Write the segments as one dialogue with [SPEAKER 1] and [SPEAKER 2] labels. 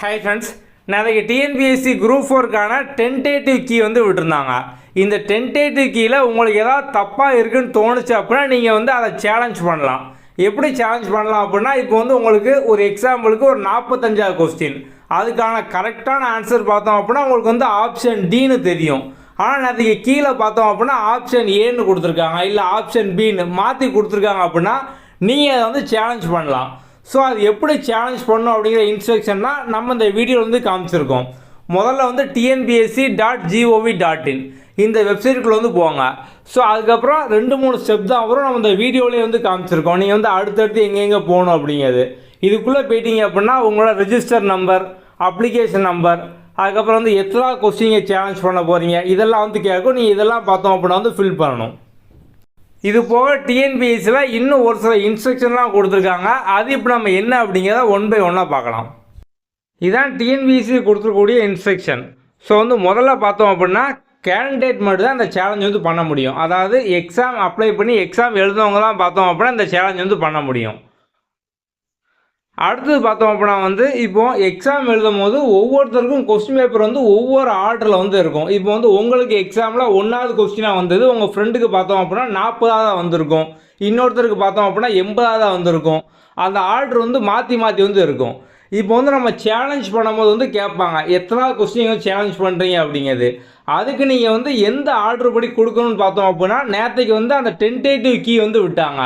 [SPEAKER 1] Hi friends, நாளைக்கு TNPSC group 4க்கான tentative key வந்து விட்டுருந்தாங்க. இந்த டென்டேட்டிவ் கீயில் உங்களுக்கு ஏதாவது தப்பாக இருக்குன்னு தோணுச்சு அப்படின்னா நீங்கள் வந்து அதை சேலஞ்ச் பண்ணலாம். எப்படி சேலஞ்ச் பண்ணலாம் அப்படின்னா, இப்போ வந்து உங்களுக்கு ஒரு எக்ஸாம்பிளுக்கு ஒரு 45 கொஸ்டின், அதுக்கான கரெக்டான ஆன்சர் பார்த்தோம் அப்படின்னா உங்களுக்கு வந்து ஆப்ஷன் டின்னு தெரியும். ஆனால் அதுக்கு கீழே பார்த்தோம் அப்படின்னா ஆப்ஷன் ஏன்னு கொடுத்துருக்காங்க, இல்லை ஆப்ஷன் பின்னு மாற்றி கொடுத்துருக்காங்க. அப்படின்னா நீங்கள் அதை வந்து சேலஞ்ச் பண்ணலாம். ஸோ அது எப்படி சேலஞ்ச் பண்ணணும் அப்படிங்கிற இன்ஸ்ட்ரக்ஷன் தான் நம்ம இந்த வீடியோவில் வந்து காமிச்சிருக்கோம். முதல்ல வந்து tnbsc.gov.in இந்த வெப்சைட்டுக்குள்ளே வந்து போங்க. ஸோ அதுக்கப்புறம் 2-3 ஸ்டெப் தான் வரும், நம்ம இந்த வீடியோலேயே வந்து காமிச்சிருக்கோம். நீங்கள் வந்து அடுத்தடுத்து எங்கெங்கே போகணும் அப்படிங்கிறது. இதுக்குள்ளே போயிட்டீங்க அப்படின்னா உங்களோட ரெஜிஸ்டர் நம்பர், அப்ளிகேஷன் நம்பர், அதுக்கப்புறம் வந்து எத்தனை கொஸ்டினை சேலஞ்ச் பண்ண போகிறீங்க இதெல்லாம் வந்து கேட்கும். நீங்கள் இதெல்லாம் பார்த்தோம் அப்படின்னா வந்து ஃபில் பண்ணணும். இது போக டிஎன்பிஎஸ்சியில் இன்னும் ஒரு சில இன்ஸ்ட்ரக்ஷன்லாம் கொடுத்துருக்காங்க. அது இப்போ நம்ம என்ன அப்படிங்கிறத 1 by 1 பார்க்கலாம். இதுதான் டிஎன்பிஎஸ்சி கொடுத்துருக்கக்கூடிய இன்ஸ்ட்ரக்ஷன். ஸோ வந்து முதல்ல பார்த்தோம் அப்படின்னா கேண்டிடேட் மட்டும் தான் இந்த சேலஞ்ச் வந்து பண்ண முடியும். அதாவது எக்ஸாம் அப்ளை பண்ணி எக்ஸாம் எழுதுனவங்க தான் பார்த்தோம் அப்படின்னா இந்த சேலஞ்ச் வந்து பண்ண முடியும். அடுத்தது பார்த்தோம் அப்படின்னா வந்து இப்போது எக்ஸாம் எழுதும் போது ஒவ்வொருத்தருக்கும் கொஸ்டின் பேப்பர் வந்து ஒவ்வொரு ஆர்டரில் வந்து இருக்கும். இப்போ வந்து உங்களுக்கு எக்ஸாமில் 1வது கொஸ்டினாக வந்தது, உங்கள் ஃப்ரெண்டுக்கு பார்த்தோம் அப்படின்னா 40ஆக வந்திருக்கும், இன்னொருத்தருக்கு பார்த்தோம் அப்படின்னா 80ஆக வந்திருக்கும். அந்த ஆர்டர் வந்து மாற்றி மாற்றி வந்து இருக்கும். இப்போ வந்து நம்ம சேலஞ்ச் பண்ணும்போது வந்து கேட்பாங்க எத்தனாவது கொஸ்டின் வந்து சேலஞ்ச் பண்ணுறீங்க அப்படிங்கிறது. அதுக்கு நீங்கள் வந்து எந்த ஆர்டர் படி கொடுக்கணும்னு பார்த்தோம் அப்படின்னா நேற்றுக்கு வந்து அந்த டென்டேட்டிவ் கீ வந்து விட்டாங்க.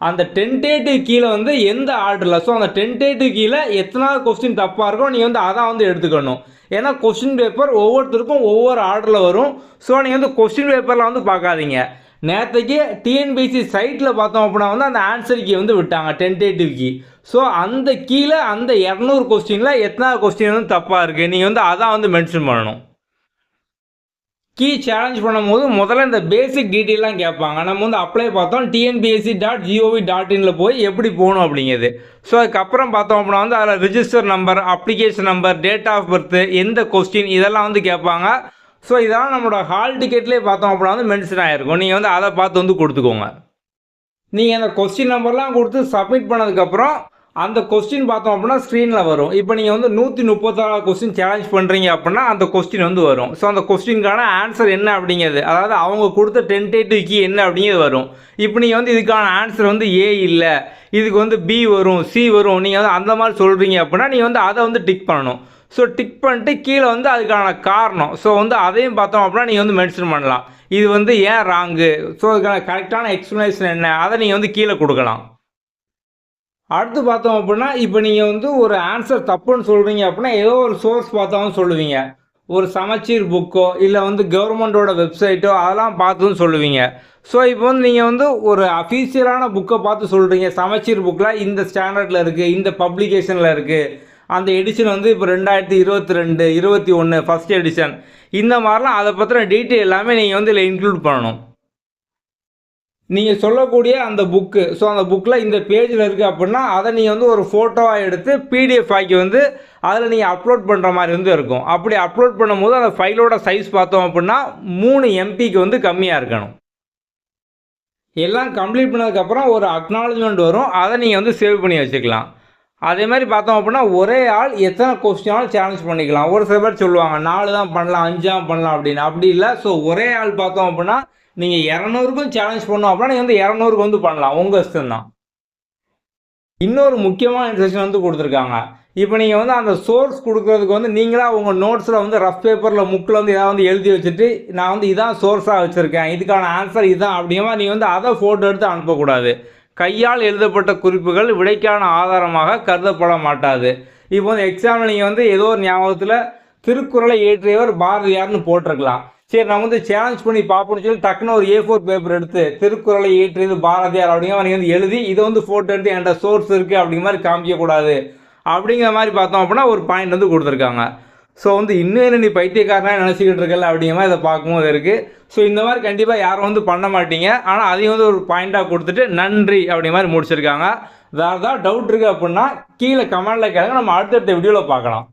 [SPEAKER 1] அந்த டென்டேட்டிவ் கீழே வந்து எந்த ஆர்டரில், ஸோ அந்த டென்டேட்டிவ் கீழே எத்தனாவது கொஸ்டின் தப்பாக இருக்கும் நீங்கள் வந்து அதான் வந்து எடுத்துக்கணும். ஏன்னா கொஸ்டின் பேப்பர் ஒவ்வொருத்தருக்கும் ஒவ்வொரு ஆர்டரில் வரும். ஸோ நீங்கள் வந்து கொஸ்டின் பேப்பரில் வந்து பார்க்காதீங்க. நேற்றுக்கு டிஎன்பிஎஸ்சி சைட்டில் பார்த்தோம் அப்படின்னா வந்து அந்த ஆன்சர் கீ வந்து விட்டாங்க, டென்டேட்டிவ் கீ. ஸோ அந்த கீழே அந்த 200 கொஸ்டினில் எத்தனாவது கொஸ்டின் வந்து தப்பாக இருக்குது நீங்கள் வந்து அதான் வந்து மென்ஷன் பண்ணணும். கீ சேலஞ்ச் பண்ணும்போது முதல்ல இந்த பேசிக் டீட்டெயிலாம் கேட்பாங்க. நம்ம வந்து அப்ளை பார்த்தோம் tnbsc.gov.in போய் எப்படி போகணும் அப்படிங்கிறது. ஸோ அதுக்கப்புறம் பார்த்தோம் அப்படின்னா வந்து அதில் register number, application number, date of birth, எந்த கொஸ்டின் இதெல்லாம் வந்து கேட்பாங்க. ஸோ இதெல்லாம் நம்மளோட ஹால் டிக்கெட்லேயே பார்த்தோம் அப்படின்னா வந்து மென்ஷன் ஆகிருக்கும். நீங்கள் வந்து அதை பார்த்து வந்து கொடுத்துக்கோங்க. நீங்கள் அந்த கொஸ்டின் நம்பர்லாம் கொடுத்து சப்மிட் பண்ணதுக்கப்புறம் அந்த கொஸ்டின் பார்த்தோம் அப்படின்னா ஸ்க்ரீனில் வரும். இப்போ நீங்கள் வந்து 136 கொஸ்டின் சேலஞ்ச் பண்ணுறீங்க அப்படின்னா அந்த கொஸ்டின் வந்து வரும். ஸோ அந்த கொஸ்டினுக்கான ஆன்சர் என்ன அப்படிங்கிறது, அதாவது அவங்க கொடுத்த டென்டேட்டிவ் கீ என்ன அப்படிங்கிறது வரும். இப்போ நீங்கள் வந்து இதுக்கான ஆன்சர் வந்து ஏ இல்லை, இதுக்கு வந்து பி வரும், சி வரும், நீங்கள் வந்து அந்த மாதிரி சொல்கிறீங்க அப்படின்னா நீங்கள் வந்து அதை வந்து டிக் பண்ணணும். ஸோ டிக் பண்ணிட்டு கீழே வந்து அதுக்கான காரணம், ஸோ வந்து அதையும் பார்த்தோம் அப்படின்னா நீங்கள் வந்து மென்ஷன் பண்ணலாம். இது வந்து ஏன் ராங்கு, ஸோ அதுக்கான கரெக்டான எக்ஸ்ப்ளனேஷன் என்ன, அதை நீங்கள் வந்து கீழே கொடுக்கலாம். அடுத்து பார்த்தோம் அப்படின்னா இப்போ நீங்கள் வந்து ஒரு ஆன்சர் தப்புன்னு சொல்கிறீங்க அப்படின்னா ஏதோ ஒரு சோர்ஸ் பார்த்தாலும் சொல்லுவீங்க. ஒரு சமச்சீர் புக்கோ இல்லை வந்து கவர்மெண்ட்டோட வெப்சைட்டோ அதெல்லாம் பார்த்துன்னு சொல்லுவீங்க. ஸோ இப்போ வந்து நீங்கள் வந்து ஒரு அஃபீஷியலான புக்கை பார்த்து சொல்கிறீங்க, சமச்சீர் புக்கில் இந்த ஸ்டாண்டர்டில் இருக்குது, இந்த பப்ளிகேஷனில் இருக்குது, அந்த எடிஷன் வந்து இப்போ 2022, 21 ஃபஸ்ட் எடிஷன், இந்த மாதிரிலாம் அதை பற்றின டீட்டெயில் எல்லாமே நீங்கள் வந்து இதில் இன்க்ளூட் பண்ணணும். நீங்கள் சொல்லக்கூடிய அந்த புக்கு, ஸோ அந்த புக்கில் இந்த பேஜில் இருக்குது அப்படின்னா அதை நீங்கள் வந்து ஒரு ஃபோட்டோவாக எடுத்து பிடிஎஃப் ஆக்கி வந்து அதில் நீங்கள் அப்லோட் பண்ணுற மாதிரி வந்து இருக்கும். அப்படி அப்லோட் பண்ணும்போது அந்த ஃபைலோட சைஸ் பார்த்தோம் அப்படின்னா 3 MBக்கு வந்து கம்மியாக இருக்கணும். எல்லாம் கம்ப்ளீட் பண்ணதுக்கப்புறம் ஒரு அக்னாலஜ்மெண்ட் வரும், அதை நீங்கள் வந்து சேவ் பண்ணி வச்சுக்கலாம். அதே மாதிரி பார்த்தோம் அப்படின்னா ஒரே ஆள் எத்தனை கொஸ்டினாலும் சேலஞ்ச் பண்ணிக்கலாம். ஒரு சில பேர் சொல்லுவாங்க 4 தான் பண்ணலாம், 5 தான் பண்ணலாம் அப்படின்னு. அப்படி இல்லை. ஸோ ஒரே ஆள் பார்த்தோம் அப்படின்னா நீங்கள் 200க்கும் சேலஞ்ச் பண்ணோம் அப்படின்னா நீங்கள் வந்து 200க்கு வந்து பண்ணலாம், உங்கள் இஷ்டம் தான். இன்னொரு முக்கியமான இன்ஸ்ட்ரக்ஷன் வந்து கொடுத்துருக்காங்க. இப்போ நீங்கள் வந்து அந்த சோர்ஸ் கொடுக்குறதுக்கு வந்து நீங்களாக உங்கள் நோட்ஸில் வந்து ரஃப் பேப்பரில் முக்கில் வந்து ஏதாவது வந்து எழுதி வச்சுட்டு நான் வந்து இதான் சோர்ஸாக வச்சுருக்கேன், இதுக்கான ஆன்சர் இதுதான் அப்படிங்கிற மாதிரி நீங்கள் வந்து அதை ஃபோட்டோ எடுத்து அனுப்பக்கூடாது. கையால் எழுதப்பட்ட குறிப்புகள் விடைக்கான ஆதாரமாக கருதப்பட மாட்டாது. இப்போ வந்து எக்ஸாமில் நீங்கள் வந்து ஏதோ ஒரு ஞாபகத்தில் திருக்குறளை இயற்றியவர் பாரதியார்னு போட்டிருக்கலாம். சரி, நம்ம வந்து சேலஞ்ச் பண்ணி பார்ப்போம்னு சொல்லி டக்குன்னு ஒரு A4 பேப்பர் எடுத்து திருக்குறளை இயற்றியது பாரதியார் அப்படிங்கிற நீங்கள் வந்து எழுதி இதை வந்து ஃபோட்டோ எடுத்து என்கிட்ட சோர்ஸ் இருக்குது அப்படிங்கிற மாதிரி காமிக்கக்கூடாது. அப்படிங்கிற மாதிரி பார்த்தோம் அப்படின்னா ஒரு பாயிண்ட் வந்து கொடுத்துருக்காங்க. ஸோ வந்து இன்னும் என்ன நீ பைத்தியக்காரனாக நினச்சிக்கிட்டு இருக்கல அப்படிங்கிற மாதிரி இதை பார்க்கும்போது இருக்குது. ஸோ இந்த மாதிரி கண்டிப்பாக யாரும் வந்து பண்ண மாட்டீங்க. ஆனால் அதையும் வந்து ஒரு பாயிண்ட்டாக கொடுத்துட்டு நன்றி அப்படிங்கிற மாதிரி முடிச்சிருக்காங்க. வேறு ஏதாவது டவுட் இருக்குது அப்படின்னா கீழே கமெண்டில் கேளுங்க, நம்ம அடுத்தடுத்த வீடியோவில் பார்க்கலாம்.